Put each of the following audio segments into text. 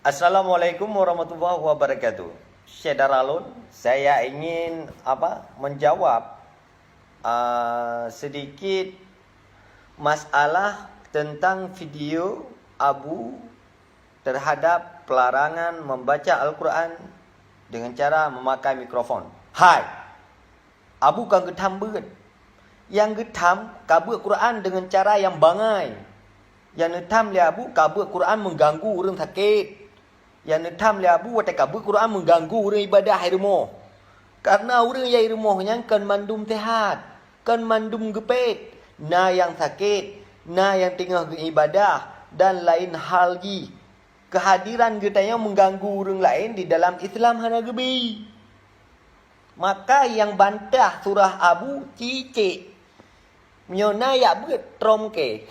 Assalamualaikum warahmatullahi wabarakatuh. Syekh Daralun, saya ingin menjawab sedikit masalah tentang video Abu terhadap pelarangan membaca Al-Quran dengan cara memakai mikrofon. Hai, Abu kan getam beut. Yang getam kabut Quran dengan cara yang bangai. Yang getam li Abu kabut Quran mengganggu orang sakit. Yang netam li Abu watak kabut Quran mengganggu orang ibadah di rumah. Karena orang yang rumahnya kan mandum sehat, kan mandum gepet, na yang sakit, na yang tengah ibadah dan lain hal lagi. Kehadiran kita yang mengganggu orang lain di dalam Islam hana gebi. Maka yang bantah surah Abu cicik. Nyona ya beut trom ke.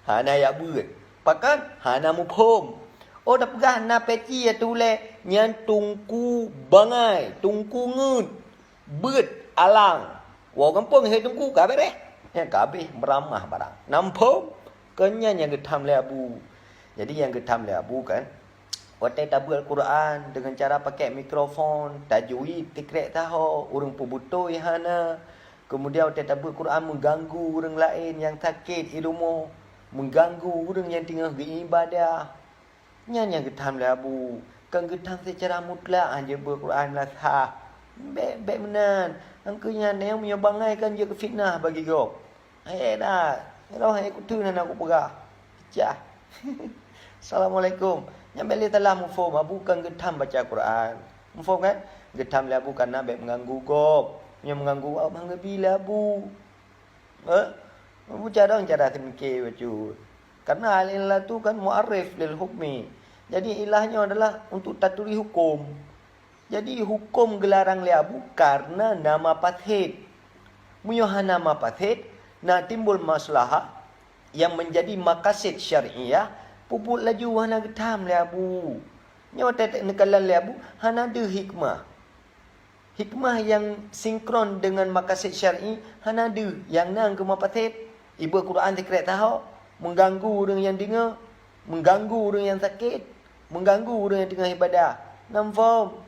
Hana ya beut. Pakan hana mu phom. Oh dah pegah na peci ya tule nyan tungku bangai, tungku ngut. Beut alang. Wa kampung he tungku ka bere. Ya kabeh meramah barang. Nampom kenyan yang getam le Abu. Jadi yang getam le Abu kan watai tabul Al-Quran dengan cara pakai mikrofon, tajwid, tikrek tahu, orang pebutoi hana. Kemudian watai tabul Al-Quran mengganggu orang lain yang sakit di rumah, mengganggu orang yang tengah beribadah. Yang getam lah Abu. Kan getam secara mutlak aja Al-Quran lah sah. Baik menan. Angkanya yang punya bangai kan dia fitnah bagi kau. Dah. Roh aku tu nak aku pegah. Pecah. Assalamualaikum. Yang beli telah mufum Abu kan getam baca Quran. Mufum kan? Getam lah Abu karena baik mengganggu kau. Yang mengganggu abang bila Abu. Abu cara semikir baca. Karena al-ilah tu kan mu'arif lil hukmi. Jadi ilahnya adalah untuk taturi hukum. Jadi hukum gelarang li Abu karena nama pathid. Muyuhan nama pathid, nak timbul masalah yang menjadi maqasid syariah, puput laju hana getam li Abu. Nyata nekalan li Abu, hana ada hikmah. Hikmah yang sinkron dengan maqasid syar'i, hana ada. Yang nang ke mapathid, ibu Quran dikret tahu. Mengganggu orang yang dengar, mengganggu orang yang sakit, mengganggu orang yang tengah ibadah. Nampak?